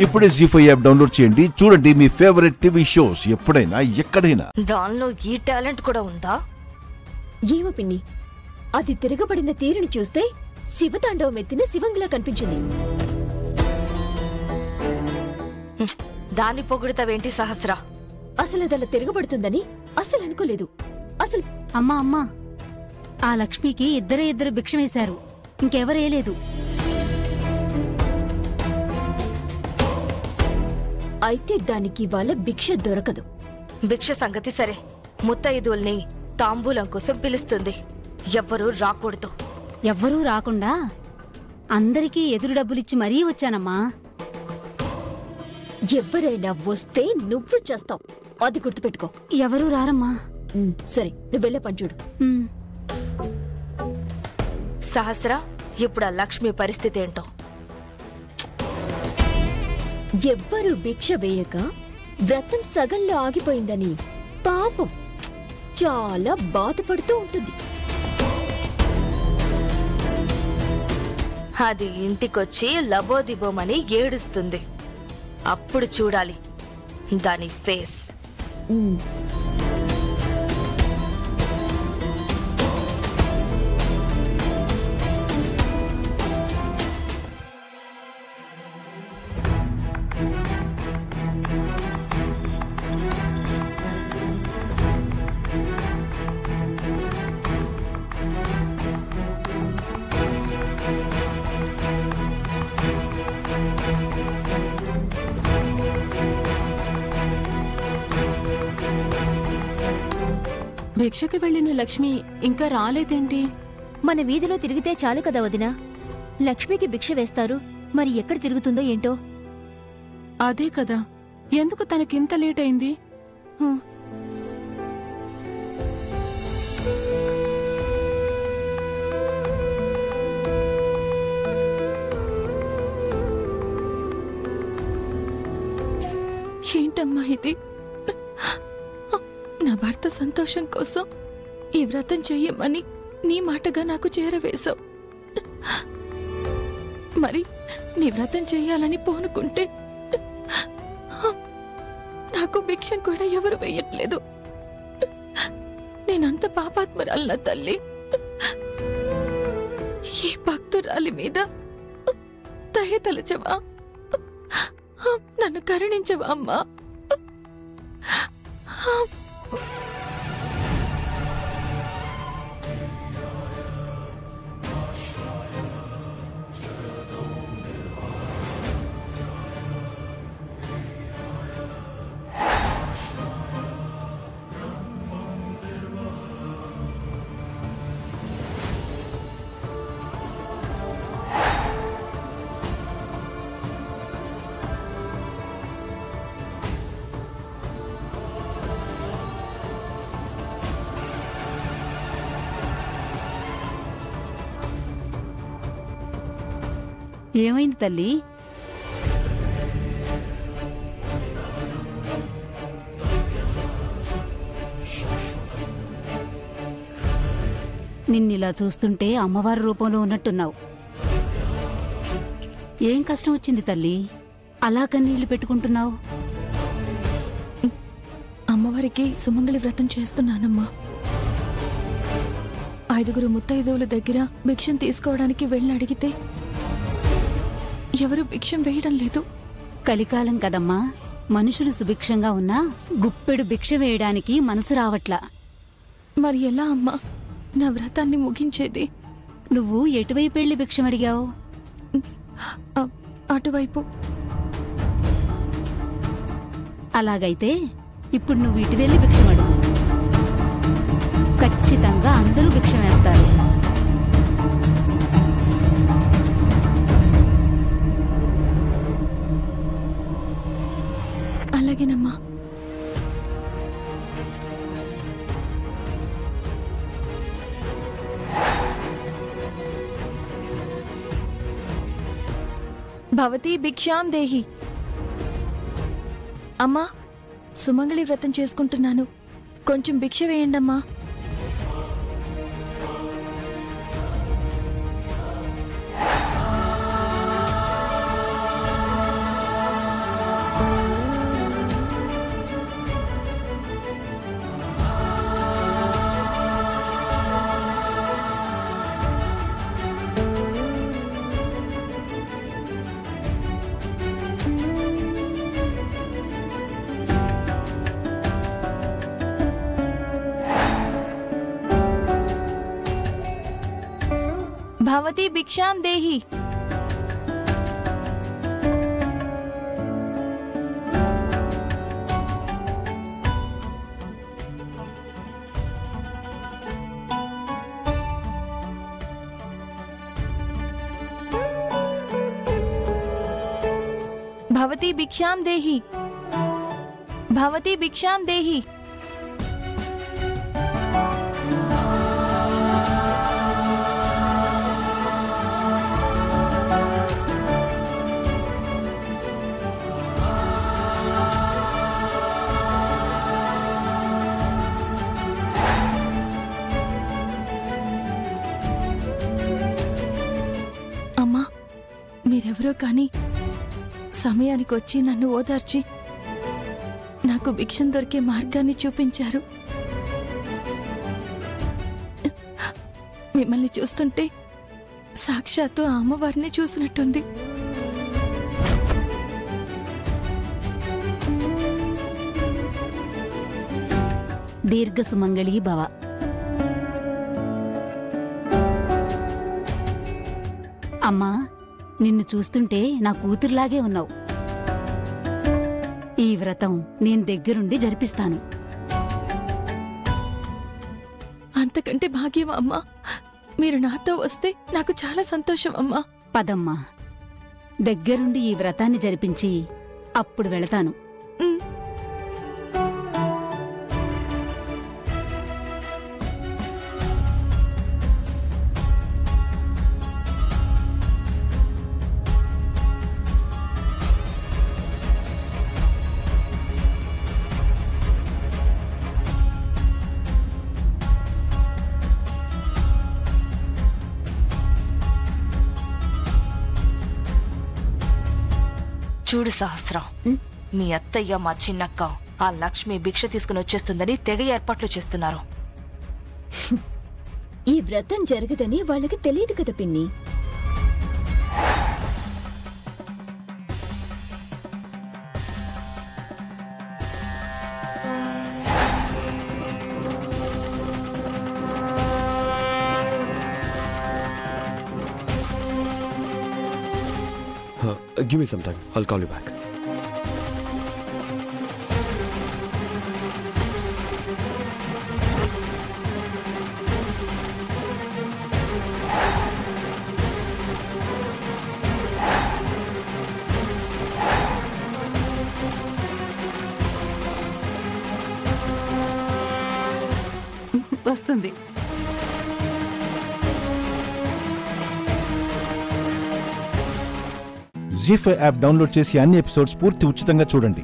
ఇప్పుడే జీ5 app download చేయండి. చూడండి మీ ఫేవరెట్ టీవీ షోస్ ఎప్పుడైనా ఎక్కడైనా. దానిలో ఈ టాలెంట్ కూడా ఉందా? ఏమో పిన్ని, అది తిరగబడిన తీరుని చూస్తే శివతాండవం ఎత్తిన శివంగిలా కనిపించింది. దాన్ని పొగుడుతావేంటి సహస్ర? అసలు అదలా తిరగబడుతుందని అసలు అనుకోలేదు. అసలు అమ్మా ఆ లక్ష్మికి ఇద్దరు భిక్ష వేశారు, ఇంకెవరేలేదు. అయితే దానికి వాళ్ళ భిక్ష దొరకదు. భిక్ష సంగతి సరే, ముత్తైదుల్ని తాంబూలం కోసం పిలుస్తుంది. ఎవ్వరూ రాకూడదు. ఎవ్వరూ రాకుండా అందరికీ ఎదురు డబ్బులిచ్చి మరీ వచ్చానమ్మా. ఎవరైనా వస్తే నువ్వు చేస్తావు, అది గుర్తుపెట్టుకో. ఎవరూ రారమ్మా. సరే, నువ్వు వెళ్ళే పని చూడు. సహస్ర, ఇప్పుడు ఆ లక్ష్మి పరిస్థితి ఏంటో? ఎవ్వరూ భిక్ష వేయక వ్రతం సగంలో ఆగిపోయిందని పాపం చాలా బాధపడుతూ ఉంటుంది. అది ఇంటికొచ్చి లబోదిబోమని ఏడుస్తుంది. అప్పుడు చూడాలి దాని ఫేస్. భిక్షకి వెళ్లిన లక్ష్మి ఇంకా రాలేదేంటి? మన వీధిలో తిరిగితే చాలు కదా వదినా. లక్ష్మికి భిక్ష వేస్తారు, మరి ఎక్కడ తిరుగుతుందో ఏంటో. అదే కదా, ఎందుకు తనకింత లేట్ అయింది? ఏంటమ్మా ఇది? నా భర్త సంతోషం కోసం ఈ వ్రతం చెయ్యమని నీ మాటగా నాకు చేరవేశావు. మరి నీ వ్రతం చెయ్యాలని పోనుకుంటే నాకు భిక్షం కూడా ఎవరు వేయట్లేదు. నేనంత పాపాత్మరాలన తల్లి. ఈ భక్తురాలి మీద దయ తలచవా? నన్ను కరుణించవా అమ్మా? ఏమైంది తల్లి? నిన్నిలా చూస్తుంటే అమ్మవారి రూపంలో ఉన్నట్టున్నావు. ఏం కష్టం వచ్చింది తల్లి? అలా కన్నీళ్లు పెట్టుకుంటున్నావు? అమ్మవారికి సుమంగళి వ్రతం చేస్తున్నానమ్మా. 5 ముత్తైదువుల దగ్గర భిక్షం తీసుకోవడానికి వెళ్ళి అడిగితే ఎవరు భిక్షం వేయడం లేదు. కలికాలం కదమ్మా, మనుషులు సుభిక్షంగా ఉన్నా గుప్పెడు భిక్ష వేయడానికి మనసు రావట్లా. మరి ఎలా అమ్మా నా వ్రతాన్ని ముగించేది? నువ్వు ఎటువైపు వెళ్ళి భిక్షం అడిగావు? అటువైపు. అలాగైతే ఇప్పుడు నువ్వు ఇటు వెళ్ళి భిక్షం అడుగు. ఖచ్చితంగా అందరూ భిక్షం వేస్తారు. అలాగేనమ్మా. భవతి భిక్షాం దేహి. అమ్మా, సుమంగళి వ్రతం చేసుకుంటున్నాను, కొంచెం భిక్ష వేయండమ్మా. భవతి భిక్షాం దేహి. భవతి భిక్షాం దేహి. భవతి భిక్షాం దేహి. అమ్మా, మీరెవరో కానీ సమయానికి వచ్చి నన్ను ఓదార్చి నాకు భిక్షం దొరికే మార్గాన్ని చూపించారు. మిమ్మల్ని చూస్తుంటే సాక్షాత్తు ఆ అమ్మవారిని చూసినట్టుంది. దీర్ఘ సుమంగళీ భవ. అమ్మా, నిన్ను చూస్తుంటే నా కూతురులాగే ఉన్నావు. ఈ వ్రతం నేను దగ్గరుండి జరిపిస్తాను. అంతకంటే భాగ్యం అమ్మా. మీరు నాతో వస్తే నాకు చాలా సంతోషం అమ్మా. పదమ్మా, దగ్గరుండి ఈ వ్రతాన్ని జరిపించి అప్పుడు వెళతాను. ఉమ్. చూడు సహస్రం, మీ అత్తయ్య మా చిన్నక్క ఆ లక్ష్మి భిక్ష తీసుకుని వచ్చేస్తుందని తెగ ఏర్పాట్లు చేస్తున్నారు. ఈ వ్రతం జరగదని వాళ్ళకి తెలియదు కదా పిన్ని. Give me some time. I'll call you back. వస్తుంది. జీ5 యాప్ డౌన్లోడ్ చేసి అన్ని ఎపిసోడ్స్ పూర్తి ఉచితంగా చూడండి.